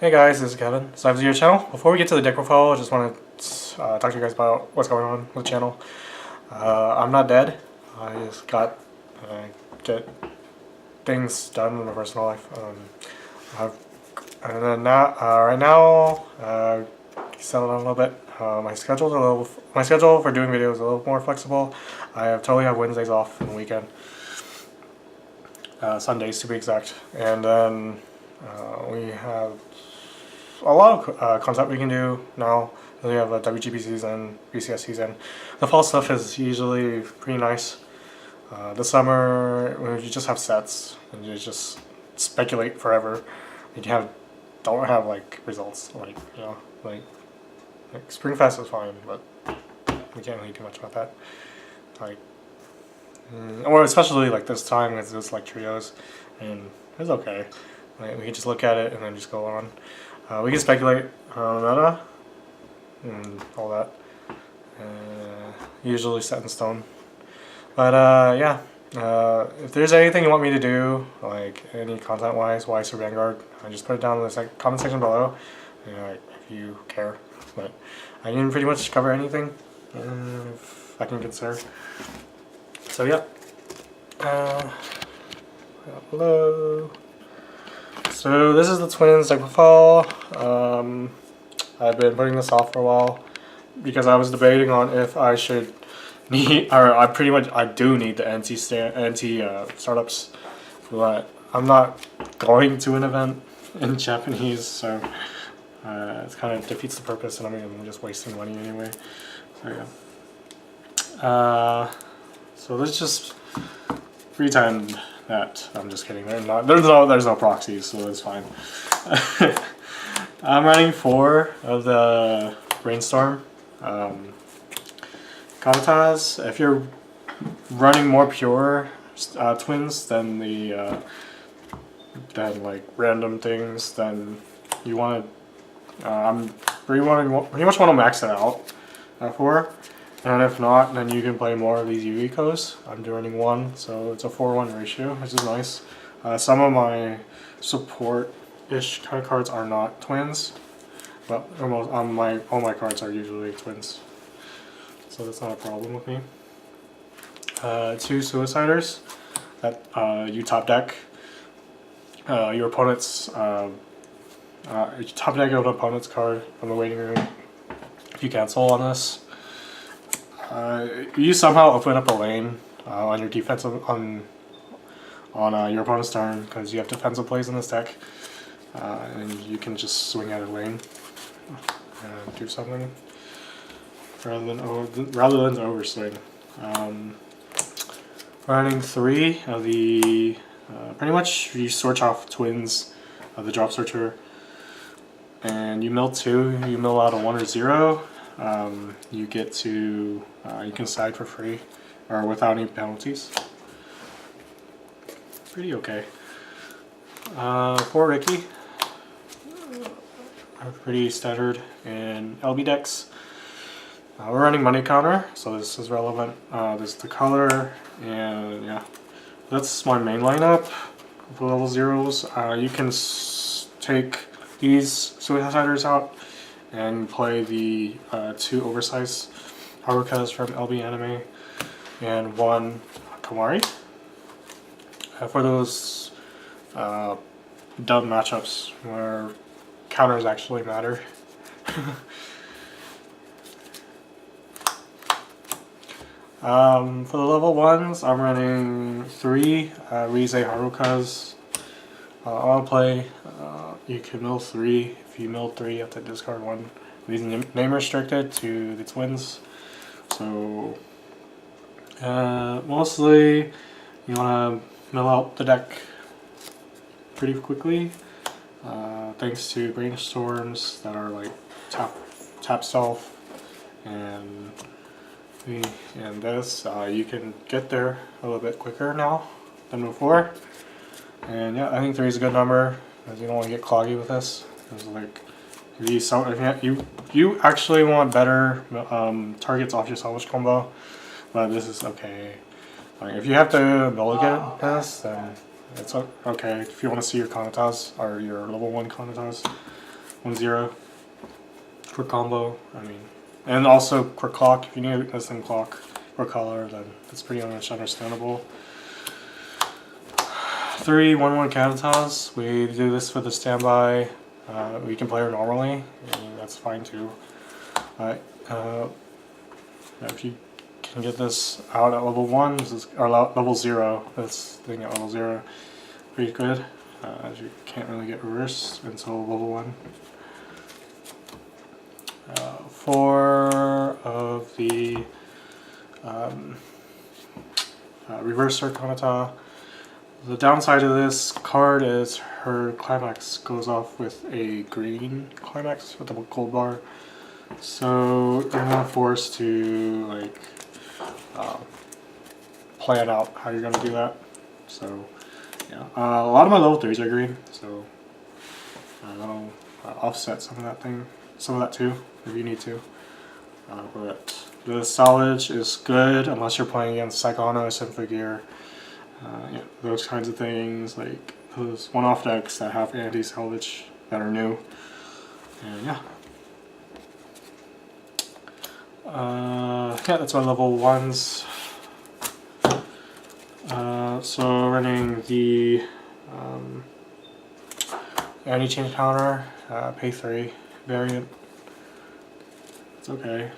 Hey guys, this is Kevin. Subs to your channel. Before we get to the deck profile, I just want to talk to you guys about what's going on with the channel. I'm not dead. I just got get things done in my personal life. And then now, right now, settled down a little bit. My schedule for doing videos is a little more flexible. Totally have Wednesdays off on the weekend, Sundays to be exact, and then we have a lot of content we can do now. We have a WGP season, BCS season. The fall stuff is usually pretty nice. The summer, when you just have sets and you just speculate forever, don't have like results, like Springfest is fine, but we can't really do much about that. Or especially like this time, it's just like trios, and it's okay. Like, we can just look at it and then just go on. We can speculate on meta and all that. Usually set in stone. But yeah, if there's anything you want me to do, like any content-wise, Weiss or Vanguard, just put it down in the comment section below. If you care. But I can pretty much cover anything if I can consider. So yeah. Hello. So this is the Twins deck profile. I've been putting this off for a while because I was debating on if I should need, or I do need the NT startups, but I'm not going to an event in Japanese, so it kind of defeats the purpose, and I'm just wasting money anyway. So yeah. So let's just pretend that I'm just kidding. There's no proxies, so it's fine. I'm running 4 of the Brainstorm Kabutas. If you're running more pure twins than like random things, then you want to. I'm pretty much want to max it out at 4. And if not, then you can play more of these Yu-Gi-Kohs. I'm running 1, so it's a 4-1 ratio, which is nice. Some of my support-ish kind of cards are not twins, but all my cards are usually twins, so that's not a problem with me. 2 Suiciders that you top deck. Your opponent's top deck of an opponent's card from the waiting room. If you cancel on this. You somehow open up a lane on your defensive on your opponent's turn because you have defensive plays in this deck, and you can just swing out a lane and do something rather than overswing. Running 3 of the pretty much you search off twins of the drop searcher, and you mill 2. You mill out a 1 or 0. You get to you can side for free or without any penalties. Pretty okay. For Ricky, pretty standard in LB decks. We're running money counter, so this is relevant. This is the color, and yeah, that's my main lineup for level 0s. You can take these Suiciders out and play the 2 oversized Harukas from LB Anime and 1 Kamari for those dumb matchups where counters actually matter. For the level 1s, I'm running 3 Rize Harukas. I'll play, you can mill 3. If you mill 3, you have to discard 1. These name restricted to the twins. So, mostly you want to mill out the deck pretty quickly. Thanks to brainstorms that are like tap self and this, you can get there a little bit quicker now than before. And yeah, I think 3 is a good number because you don't want to get cloggy with this. It's like you actually want better targets off your salvage combo, but this is okay. Like if you have to mulligan this, then it's okay. If you want to see your Kanatas or your level 1 Kanatas, 1-0. Quick combo, I mean. And also quick clock, if you need this thing clock or color, then that's pretty much understandable. 3 1-1 counter toss. We do this for the standby. We can play her normally, and that's fine too. Alright, if you can get this out at level 1, this is, or level 0, this thing at level 0, pretty good, as you can't really get reversed until level 1. 4 of the reverse Arcanata. The downside of this card is her climax goes off with a green climax with a gold bar, so you're not forced to like plan out how you're gonna do that. So yeah, a lot of my level 3s are green, so that'll offset some of that too, if you need to. But the salvage is good unless you're playing against Psychono or Symphogear. Yeah, those kinds of things, like those one-off decks that have anti-salvage that are new. And yeah. Yeah, that's my level 1s. So running the anti-chain counter, pay 3 variant. It's okay.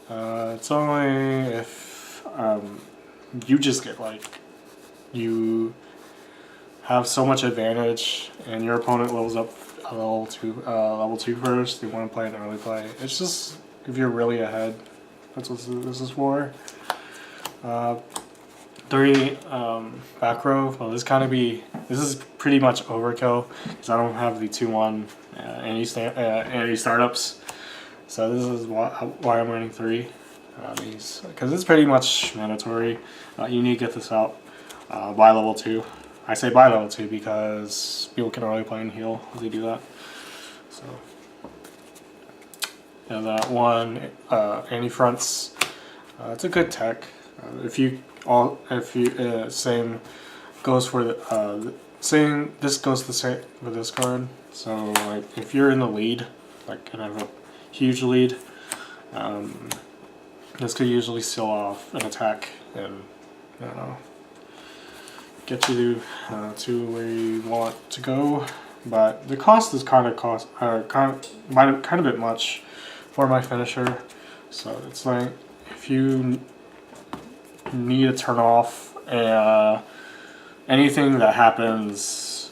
It's only if you just get like, you have so much advantage and your opponent levels up a level 2 first, they want to play an early play. It's just if you're really ahead, that's what this is for. 3 back row. Well, this is pretty much overkill because I don't have the 2-1 anti startups. So this is why I'm running 3. Because it's pretty much mandatory. You need to get this out by level 2. I say by level 2 because people can only play and heal if they do that. So yeah, that one anti-fronts. It's a good tech. Same goes for the same. This goes the same with this card. So like if you're in the lead, like kind of a huge lead. This could usually seal off an attack and, I don't know, get you to where you want to go. But the cost is kind of a bit much for my finisher. So it's like if you need to turn off anything that happens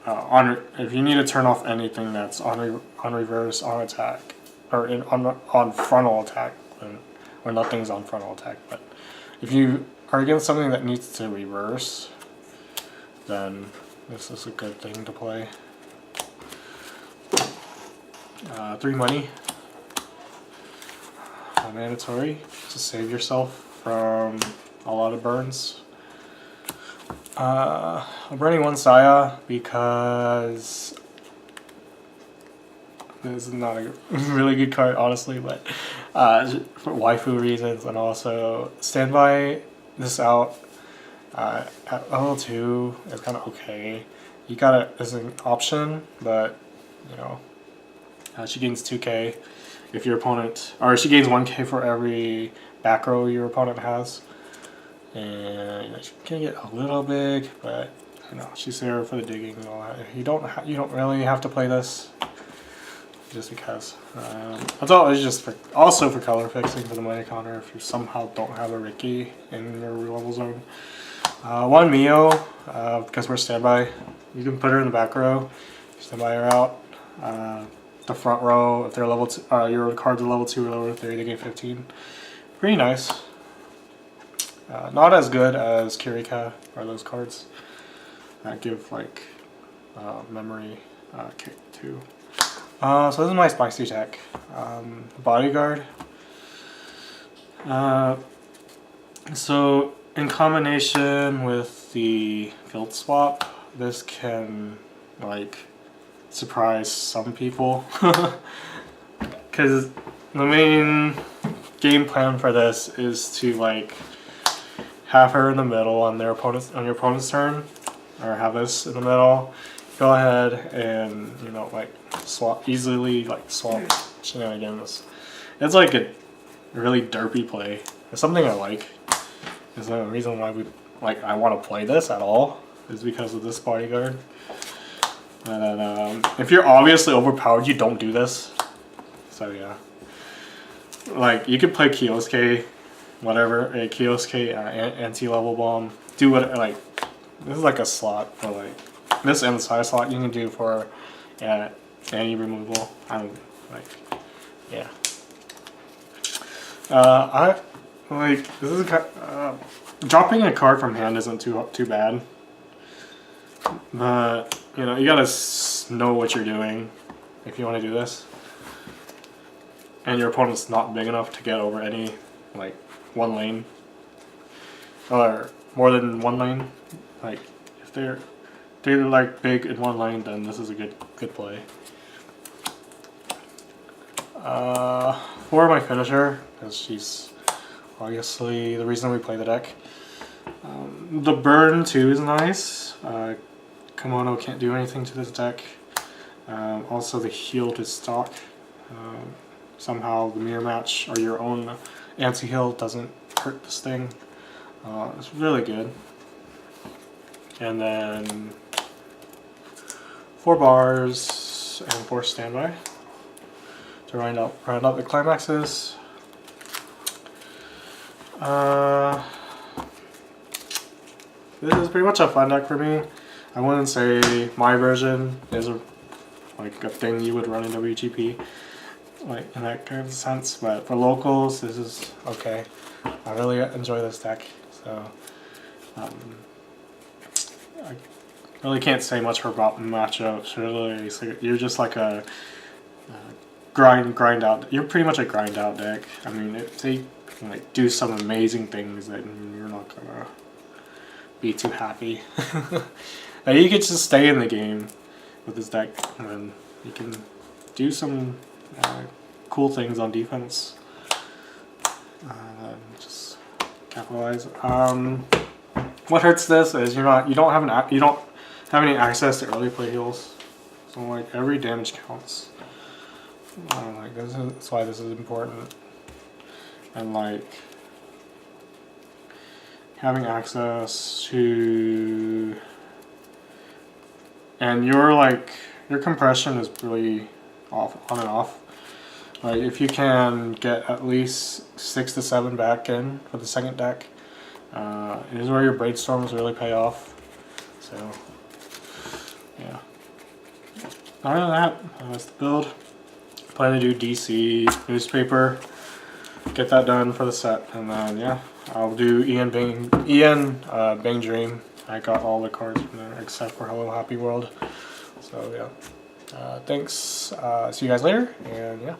if you need to turn off anything that's on reverse, on attack, or on frontal attack. Or nothing's on frontal attack, but if you are against something that needs to reverse, then this is a good thing to play. 3 money. Mandatory to save yourself from a lot of burns. I'm running 1 Saya because this is not a really good card, honestly, but for waifu reasons, and also standby this out at level 2 is kind of okay. You got it as an option, but you know, she gains 2k if your opponent, or she gains 1k for every back row your opponent has, and you know, she can get a little big, but you know, she's there for the digging and all that. You don't really have to play this. Just because. That's all. It's just also for color fixing for the money counter if you somehow don't have a Ricky in your level zone. 1 Mio, because we're standby. You can put her in the back row. Standby her out. The front row, if they're level 2, your cards are level 2 or level 3, they get 15. Pretty nice. Not as good as Kirika or those cards that give like memory kick too. So this is my spicy tech. Bodyguard. So in combination with the field swap, this can like surprise some people. Because the main game plan for this is to like have her in the middle on your opponent's turn, or have this in the middle, go ahead and, you know, like easily swap shenanigans. It's like a really derpy play. It's something I like. There's no reason why I want to play this at all is because of this bodyguard. And then if you're obviously overpowered, you don't do this. So yeah, like you could play Kioske, whatever, a Kioske anti-level bomb. Do what like this is like a slot for like this inside slot you can do for any removal. I'm like yeah. I like this is dropping a card from hand isn't too bad, but you know you gotta know what you're doing if you want to do this, and your opponent's not big enough to get over any like one lane or more than one lane. Like if they're like big in one lane, then this is a good play. For my finisher, because she's obviously the reason we play the deck. The burn too is nice. Kimono can't do anything to this deck. Also the heal to stock. Somehow the mirror match or your own anti-heal doesn't hurt this thing. It's really good. And then 4 bars and 4 standby to round out the climaxes. This is pretty much a fun deck for me. I wouldn't say my version is like a thing you would run in WGP, like in that kind of sense. But for locals, this is okay. I really enjoy this deck, so I really can't say much about matchups. Really, so you're just like a grind out. You're pretty much a grind out deck. I mean, if they like do some amazing things, then you're not gonna be too happy. And you can just stay in the game with this deck, and then you can do some cool things on defense. Just capitalize. What hurts this is you don't have any access to early play heals, so like every damage counts. Like that's why this is important, and like having access to, and your compression is really on and off. Like if you can get at least 6 to 7 back in for the second deck, it is where your brainstorms really pay off. So yeah. Other than that, that's the build. Plan to do DC newspaper, get that done for the set, and then yeah, I'll do Bang Dream. I got all the cards from there except for Hello Happy World. So yeah, thanks. See you guys later, and yeah.